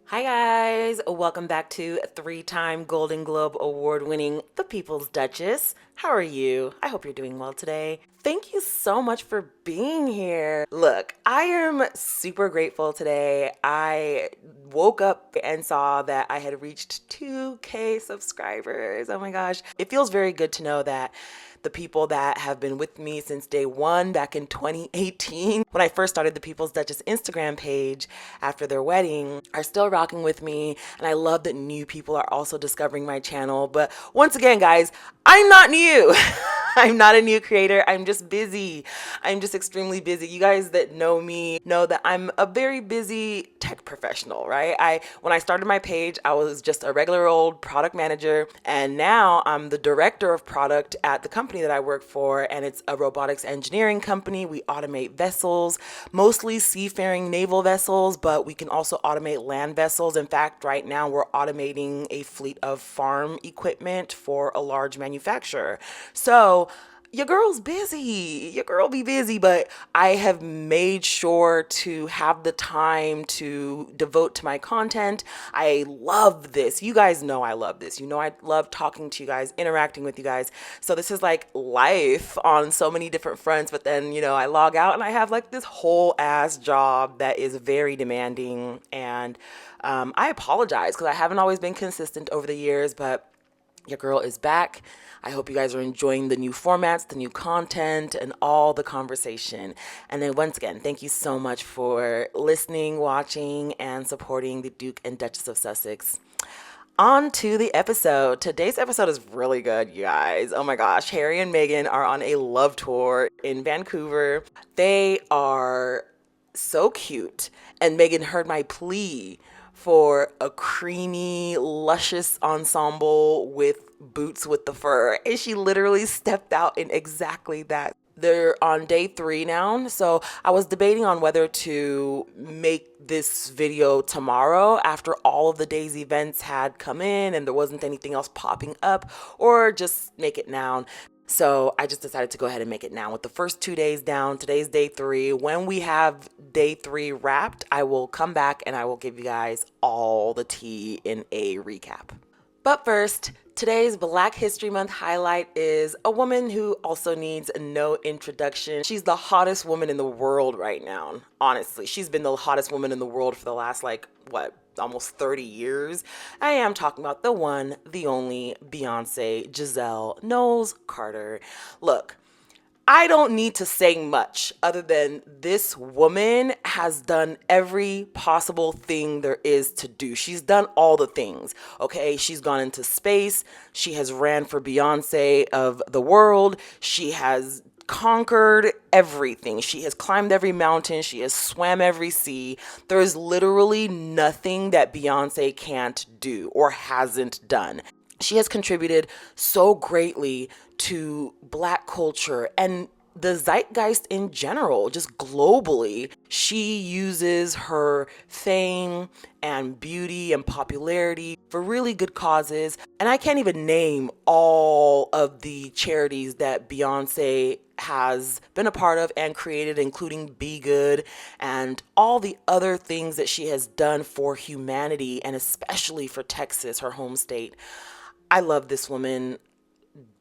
Hi guys, welcome back to three-time Golden Globe award-winning The People's Duchess. How are you? I hope you're doing well today. Thank you so much for being here. Look, I am super grateful today. I woke up and saw that I had reached 2K subscribers. Oh my gosh. It feels very good to know that the people that have been with me since day one back in 2018, when I first started the People's Duchess Instagram page after their wedding, are still rocking with me. And I love that new people are also discovering my channel. But once again, guys, I'm not new. I'm not a new creator. I'm just busy. I'm just extremely busy. You guys that know me know that I'm a very busy tech professional, right? When I started my page, I was just a regular old product manager, and now I'm the director of product at the company that I work for, and it's a robotics engineering company. We automate vessels, mostly seafaring naval vessels, but we can also automate land vessels. In fact, right now we're automating a fleet of farm equipment for a large manufacturer. So your girl's busy. Your girl be busy, but I have made sure to have the time to devote to my content. I love this. You guys know I love this. You know I love talking to you guys, interacting with you guys. So this is like life on so many different fronts, but then, I log out and I have like this whole ass job that is very demanding, and I apologize because I haven't always been consistent over the years, but your girl is back. I hope you guys are enjoying the new formats, the new content, and all the conversation. And then once again, thank you so much for listening, watching, and supporting the Duke and Duchess of Sussex. On to the episode. Today's episode is really good, you guys. Oh my gosh. Harry and Meghan are on a love tour in Vancouver. They are so cute. And Meghan heard my plea for a creamy, luscious ensemble with boots with the fur. And she literally stepped out in exactly that. They're on day 3 now. So I was debating on whether to make this video tomorrow after all of the day's events had come in and there wasn't anything else popping up, or just make it now. So I just decided to go ahead and make it now. With the first 2 days down, today's day 3. When we have day 3 wrapped, I will come back and I will give you guys all the tea in a recap. But first, today's Black History Month highlight is a woman who also needs no introduction. She's the hottest woman in the world right now. Honestly, she's been the hottest woman in the world for the last, almost 30 years. I am talking about the one, the only Beyonce Giselle Knowles Carter. Look, I don't need to say much other than this woman has done every possible thing there is to do. She's done all the things, okay? She's gone into space. She has ran for Beyonce of the world. She has conquered everything. She has climbed every mountain. She has swam every sea. There is literally nothing that Beyonce can't do or hasn't done. She has contributed so greatly to Black culture and the zeitgeist in general, just globally. She uses her fame and beauty and popularity for really good causes. And I can't even name all of the charities that Beyonce has been a part of and created, including Be Good and all the other things that she has done for humanity, and especially for Texas, her home state. I love this woman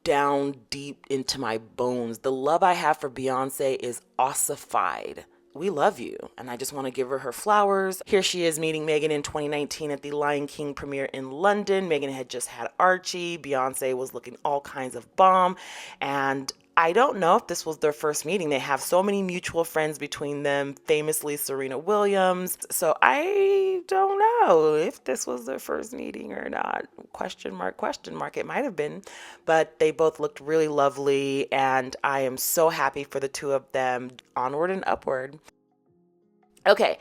down deep into my bones. The love I have for Beyonce is ossified. We love you. And I just want to give her flowers. Here she is meeting Meghan in 2019 at the Lion King premiere in London. Meghan had just had Archie. Beyonce was looking all kinds of bomb. And I don't know if this was their first meeting. They have so many mutual friends between them, famously Serena Williams. So I don't know if this was their first meeting or not. Question mark, question mark. It might have been. But they both looked really lovely, and I am so happy for the two of them. Onward and upward. Okay,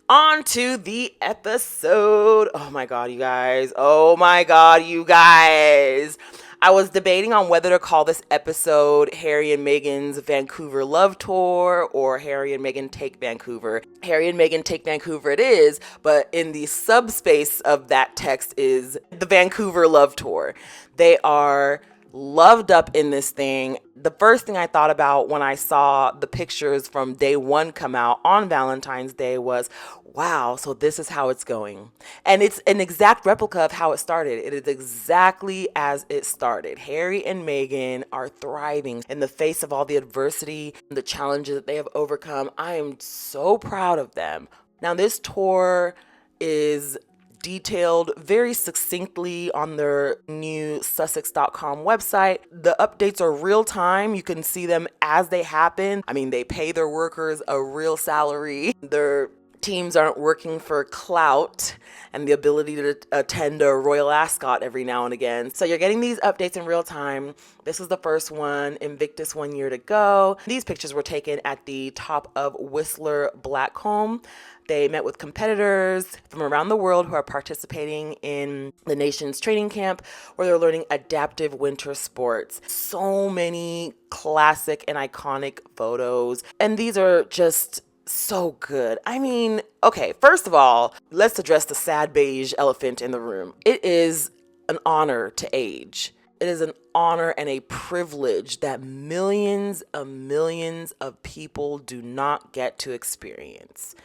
on to the episode. Oh my God, you guys. Oh my God, you guys. I was debating on whether to call this episode Harry and Meghan's Vancouver Love Tour or Harry and Meghan Take Vancouver. Harry and Meghan Take Vancouver it is, but in the subspace of that text is the Vancouver Love Tour. They are loved up in this thing. The first thing I thought about when I saw the pictures from day one come out on Valentine's Day was, wow, so this is how it's going. And it's an exact replica of how it started. It is exactly as it started. Harry and Meghan are thriving in the face of all the adversity and the challenges that they have overcome. I am so proud of them. Now, this tour is detailed very succinctly on their new Sussex.com website. The updates are real time. You can see them as they happen. I mean, they pay their workers a real salary. Their teams aren't working for clout and the ability to attend a royal ascot every now and again. So you're getting these updates in real time. This is the first one, Invictus 1 year to go. These pictures were taken at the top of Whistler Blackcomb. They met with competitors from around the world who are participating in the nation's training camp where they're learning adaptive winter sports. So many classic and iconic photos. And these are just so good. I mean, okay, first of all, let's address the sad beige elephant in the room. It is an honor to age. It is an honor and a privilege that millions of people do not get to experience.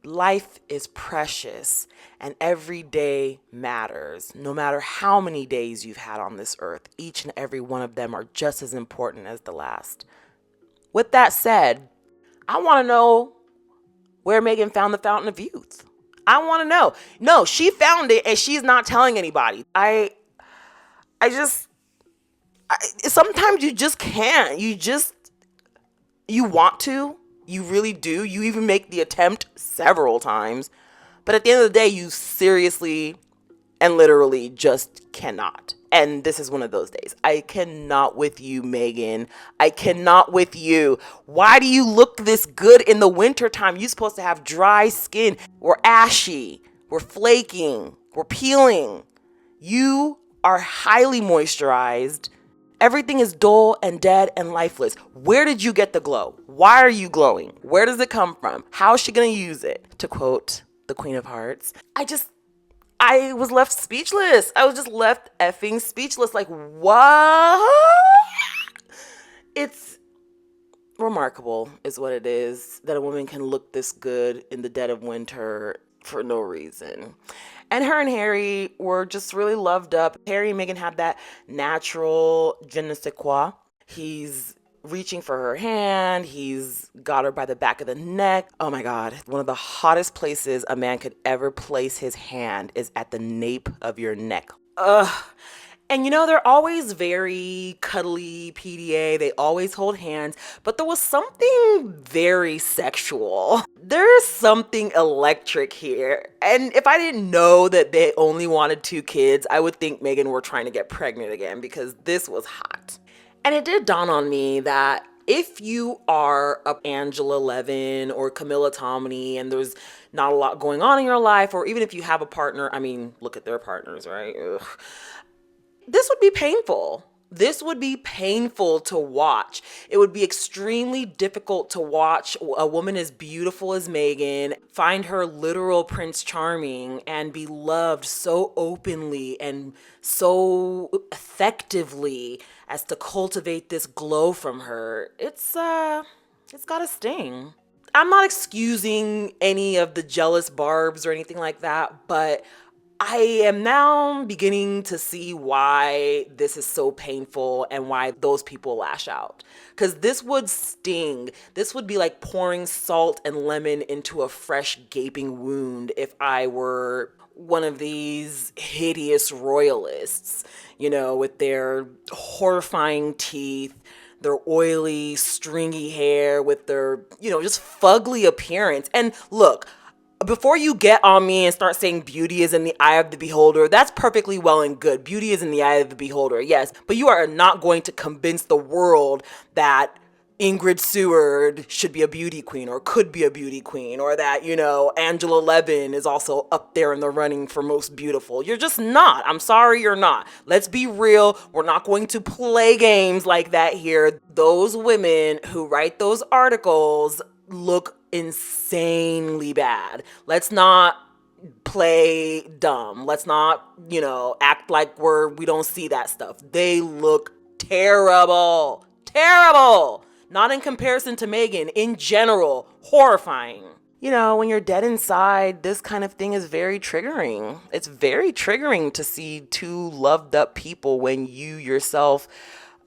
Life is precious and every day matters. No matter how many days you've had on this earth, each and every one of them are just as important as the last. With that said, I want to know where Meghan found the fountain of youth. I want to know. No, she found it and she's not telling anybody. Sometimes you just can't. You want to. You really do. You even make the attempt several times. But at the end of the day, you seriously and literally just cannot. And this is one of those days. I cannot with you, Meghan. I cannot with you. Why do you look this good in the wintertime? You're supposed to have dry skin. We're ashy. We're flaking. We're peeling. You are highly moisturized. Everything is dull and dead and lifeless. Where did you get the glow? Why are you glowing? Where does it come from? How is she going to use it? To quote the Queen of Hearts. I was left speechless. I was just left effing speechless. Like, what? It's remarkable is what it is that a woman can look this good in the dead of winter for no reason. And her and Harry were just really loved up. Harry and Meghan have that natural je ne sais quoi. He's reaching for her hand. He's got her by the back of the neck. Oh my God. One of the hottest places a man could ever place his hand is at the nape of your neck. Ugh. And you know, they're always very cuddly, PDA. They always hold hands. But there was something very sexual. There's something electric here. And if I didn't know that they only wanted 2 kids, I would think Meghan were trying to get pregnant again because this was hot. And it did dawn on me that if you are a Angela Levin or Camilla Tominey and there's not a lot going on in your life, or even if you have a partner, I mean, look at their partners, right? Ugh. This would be painful. This would be painful to watch. It would be extremely difficult to watch a woman as beautiful as Meghan find her literal Prince Charming and be loved so openly and so effectively as to cultivate this glow from her. It's got a sting. I'm not excusing any of the jealous barbs or anything like that, but I am now beginning to see why this is so painful and why those people lash out. Because this would sting. This would be like pouring salt and lemon into a fresh gaping wound if I were one of these hideous royalists, you know, with their horrifying teeth, their oily, stringy hair, with their, you know, just fugly appearance. And look, before you get on me and start saying beauty is in the eye of the beholder, that's perfectly well and good. Beauty is in the eye of the beholder, yes. But you are not going to convince the world that Ingrid Seward should be a beauty queen or could be a beauty queen, or that, you know, Angela Levin is also up there in the running for most beautiful. You're just not. I'm sorry, you're not. Let's be real. We're not going to play games like that here. Those women who write those articles look insanely bad. Let's not play dumb. Let's not, you know, act like we don't see that stuff. They look Terrible. Terrible. Not in comparison to Meghan. In general, horrifying. You know, when you're dead inside, this kind of thing is very triggering. It's very triggering to see two loved up people when you yourself,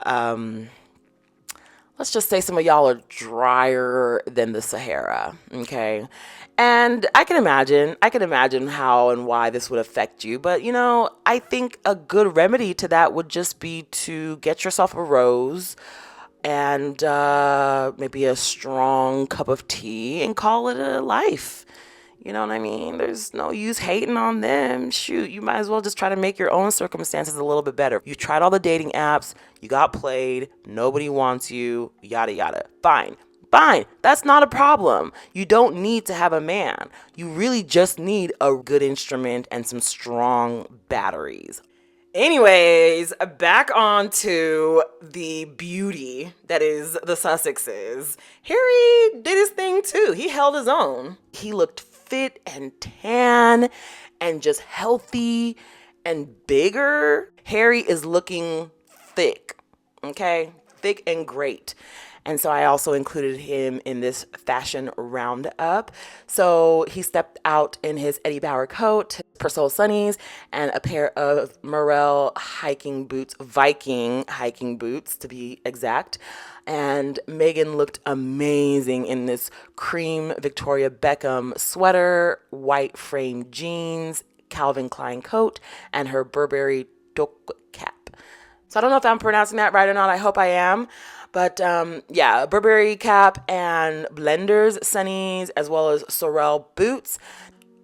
let's just say some of y'all are drier than the Sahara, okay? And I can imagine how and why this would affect you. But, you know, I think a good remedy to that would just be to get yourself a rose and maybe a strong cup of tea and call it a life. You know what I mean? There's no use hating on them. Shoot, you might as well just try to make your own circumstances a little bit better. You tried all the dating apps, you got played, nobody wants you, yada yada. Fine. That's not a problem. You don't need to have a man. You really just need a good instrument and some strong batteries. Anyways, back on to the beauty that is the Sussexes. Harry did his thing too. He held his own. He looked fit and tan and just healthy and bigger. Harry is looking thick, okay? Thick and great. And so I also included him in this fashion roundup. So he stepped out in his Eddie Bauer coat, Persol Sunnies, and a pair of Morel hiking boots, Viking hiking boots to be exact. And Meghan looked amazing in this cream Victoria Beckham sweater, white frame jeans, Calvin Klein coat, and her Burberry toque cap. So I don't know if I'm pronouncing that right or not. I hope I am. But yeah, Burberry cap and Blenders Sunnies, as well as Sorel boots.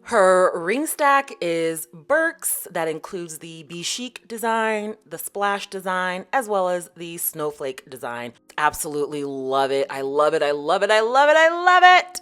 Her ring stack is Birks. That includes the Be Chic design, the Splash design, as well as the Snowflake design. Absolutely love it. I love it. I love it. I love it. I love it.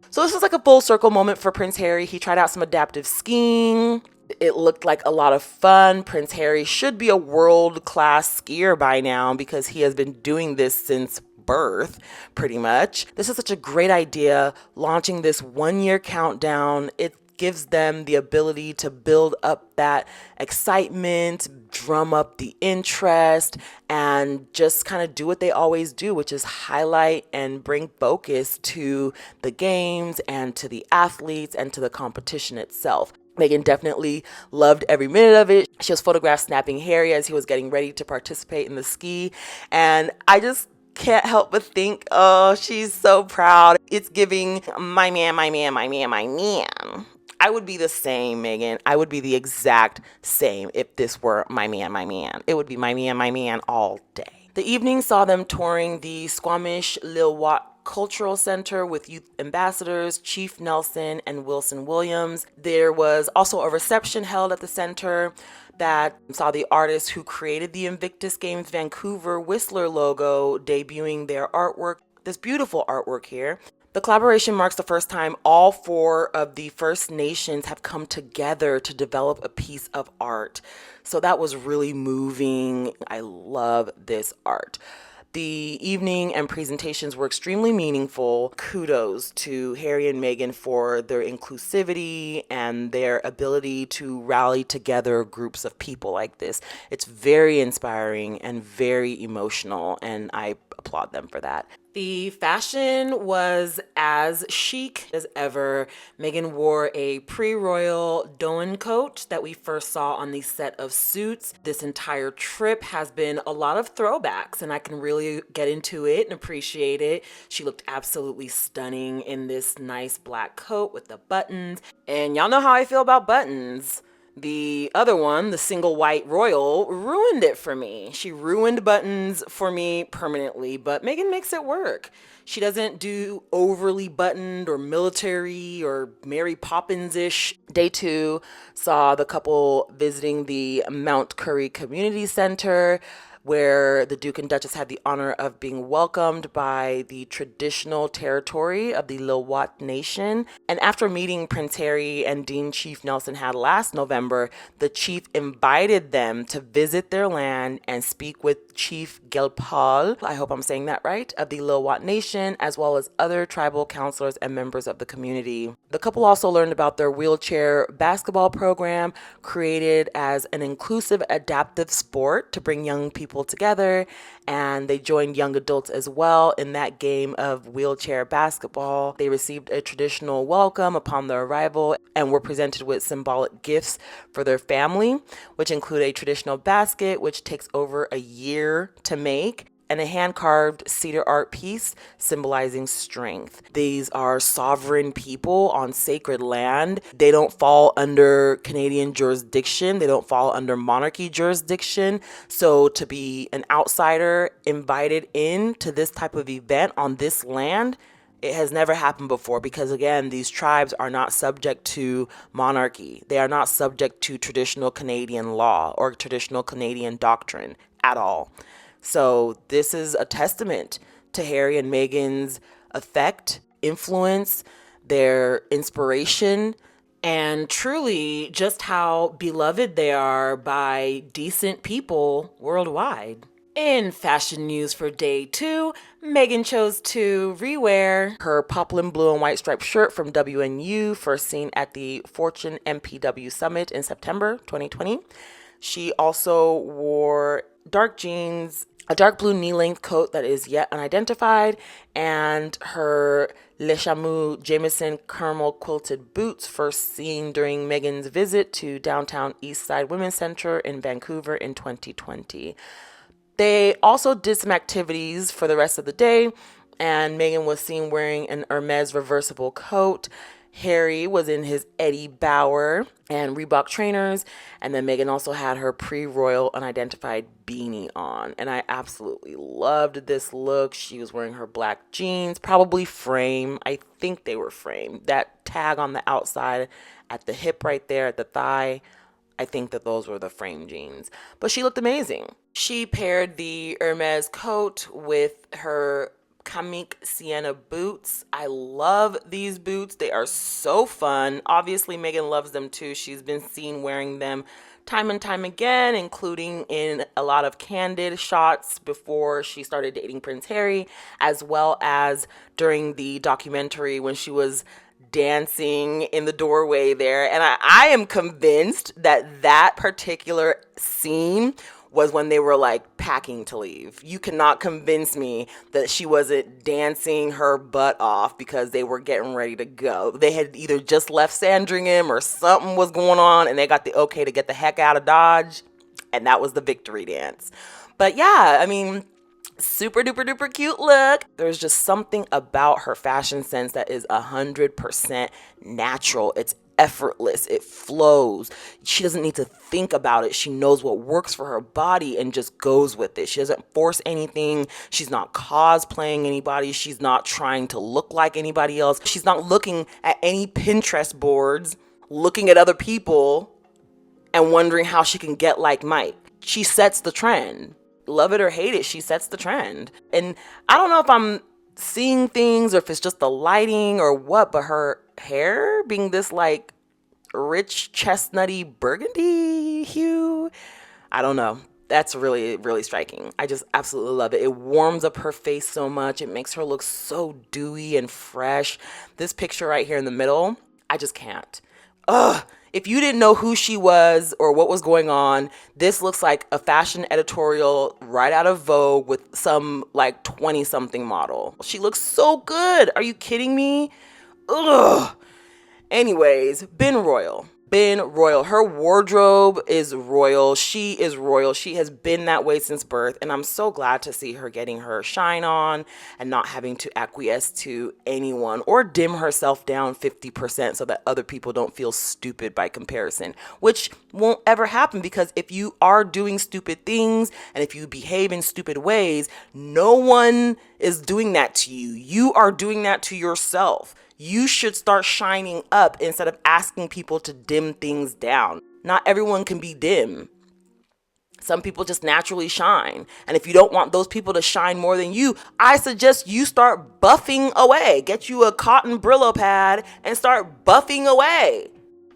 So this is like a full circle moment for Prince Harry. He tried out some adaptive skiing. It looked like a lot of fun. Prince Harry should be a world-class skier by now because he has been doing this since birth, pretty much. This is such a great idea, launching this 1-year countdown. It gives them the ability to build up that excitement, drum up the interest, and just kind of do what they always do, which is highlight and bring focus to the games and to the athletes and to the competition itself. Meghan definitely loved every minute of it. She was photographed snapping Harry as he was getting ready to participate in the ski. And I just can't help but think, oh, she's so proud. It's giving my man, my man, my man, my man. I would be the same, Meghan. I would be the exact same if this were my man, my man. It would be my man all day. The evening saw them touring the Squamish Lilwat Cultural Center with youth ambassadors Chief Nelson and Wilson Williams. There was also a reception held at the center that saw the artists who created the Invictus Games Vancouver Whistler logo debuting their artwork. This beautiful artwork here. The collaboration marks the first time all 4 of the First Nations have come together to develop a piece of art. So that was really moving. I love this art. The evening and presentations were extremely meaningful. Kudos to Harry and Meghan for their inclusivity and their ability to rally together groups of people like this. It's very inspiring and very emotional, and I applaud them for that. The fashion was as chic as ever. Meghan wore a pre-royal Doan coat that we first saw on the set of Suits. This entire trip has been a lot of throwbacks, and I can really get into it and appreciate it. She looked absolutely stunning in this nice black coat with the buttons. And y'all know how I feel about buttons. The other one, the single white royal, ruined it for me. She ruined buttons for me permanently, but Meghan makes it work. She doesn't do overly buttoned or military or Mary Poppins-ish. Day 2 saw the couple visiting the Mount Currie Community Center, where the Duke and Duchess had the honor of being welcomed by the traditional territory of the Lilwat Nation. And after meeting Prince Harry and Dean Chief Nelson had last November, the chief invited them to visit their land and speak with Chief Gelpal, I hope I'm saying that right, of the Lilwat Nation, as well as other tribal counselors and members of the community. The couple also learned about their wheelchair basketball program, created as an inclusive adaptive sport to bring young people people together, and they joined young adults as well in that game of wheelchair basketball. They received a traditional welcome upon their arrival and were presented with symbolic gifts for their family, which include a traditional basket, which takes over a year to make, and a hand-carved cedar art piece symbolizing strength. These are sovereign people on sacred land. They don't fall under Canadian jurisdiction. They don't fall under monarchy jurisdiction. So to be an outsider invited in to this type of event on this land, it has never happened before because, again, these tribes are not subject to monarchy. They are not subject to traditional Canadian law or traditional Canadian doctrine at all. So this is a testament to Harry and Meghan's effect, influence, their inspiration, and truly just how beloved they are by decent people worldwide. In fashion news for day 2, Meghan chose to rewear her poplin blue and white striped shirt from WNU, first seen at the Fortune MPW Summit in September 2020. She also wore dark jeans, a dark blue knee-length coat that is yet unidentified, and her Le Chameau Jameson caramel quilted boots, first seen during Meghan's visit to downtown Eastside Women's Center in Vancouver in 2020. They also did some activities for the rest of the day, and Meghan was seen wearing an Hermes reversible coat. Harry was in his Eddie Bauer and Reebok trainers, and then Meghan also had her pre-royal unidentified beanie on, and I absolutely loved this look. She was wearing her black jeans, probably frame. I think they were frame. That tag on the outside at the hip right there at the thigh, I think that those were the frame jeans. But she looked amazing. She paired the Hermes coat with her Kamik Sienna boots. I love these boots. They are so fun. Obviously, Meghan loves them too. She's been seen wearing them time and time again, including in a lot of candid shots before she started dating Prince Harry, as well as during the documentary when she was dancing in the doorway there. And I am convinced that that particular scene was when they were like packing to leave. You cannot convince me that she wasn't dancing her butt off because they were getting ready to go. They had either just left Sandringham or something was going on and they got the okay to get the heck out of Dodge. And that was the victory dance. But yeah, I mean, super duper duper cute look. There's just something about her fashion sense that is 100% natural. It's effortless. It flows. She doesn't need to think about it. She knows what works for her body and just goes with it. She doesn't force anything. She's not cosplaying anybody. She's not trying to look like anybody else. She's not looking at any Pinterest boards, looking at other people and wondering how she can get like Mike. She sets the trend. Love it or hate it, she sets the trend. And I don't know if I'm seeing things or if it's just the lighting or what, but her hair being this like rich chestnutty burgundy hue, I don't know. That's really, really striking. I just absolutely love it. It warms up her face so much. It makes her look so dewy and fresh. This picture right here in the middle, I just can't. Ugh. If you didn't know who she was or what was going on, this looks like a fashion editorial right out of Vogue with some like 20-something model. She looks so good. Are you kidding me? Ugh. Anyways, Ben Royal. Her wardrobe is royal. She is royal. She has been that way since birth. And I'm so glad to see her getting her shine on and not having to acquiesce to anyone or dim herself down 50% so that other people don't feel stupid by comparison, which won't ever happen because if you are doing stupid things and if you behave in stupid ways, no one is doing that to you. You are doing that to yourself. You should start shining up instead of asking people to dim things down. Not everyone can be dim. Some people just naturally shine. And if you don't want those people to shine more than you, I suggest you start buffing away. Get you a cotton Brillo pad and start buffing away.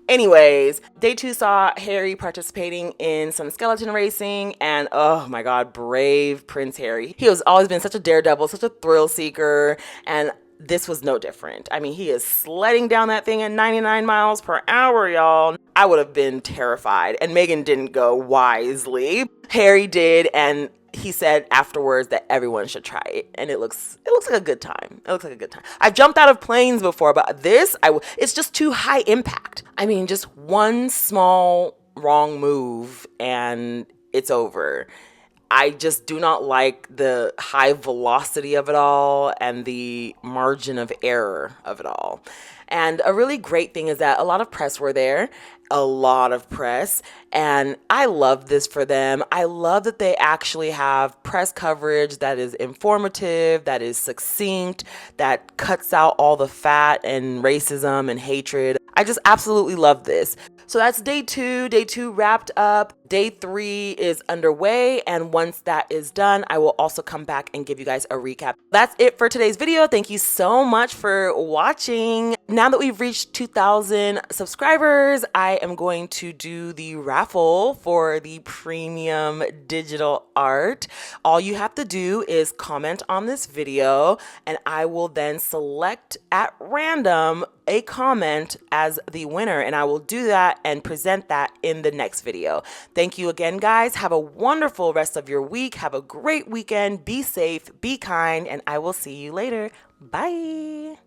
Anyways, day 2 saw Harry participating in some skeleton racing and oh my God, brave Prince Harry. He has always been such a daredevil, such a thrill seeker, and this was no different. I mean, he is sledding down that thing at 99 miles per hour, y'all. I would have been terrified. And Meghan didn't go wisely. Harry did, and he said afterwards that everyone should try it, and it looks like a good time. It looks like a good time. I've jumped out of planes before, but this it's just too high impact. I mean, just one small wrong move and it's over. I just do not like the high velocity of it all and the margin of error of it all. And a really great thing is that a lot of press were there, a lot of press, and I love this for them. I love that they actually have press coverage that is informative, that is succinct, that cuts out all the fat and racism and hatred. I just absolutely love this. So that's day 2. Day 2 wrapped up. Day 3 is underway. And once that is done, I will also come back and give you guys a recap. That's it for today's video. Thank you so much for watching. Now that we've reached 2,000 subscribers, I am going to do the raffle for the premium digital art. All you have to do is comment on this video, and I will then select at random a comment as the winner, and I will do that and present that in the next video. Thank you again, guys. Have a wonderful rest of your week. Have a great weekend. Be safe, be kind, and I will see you later. Bye.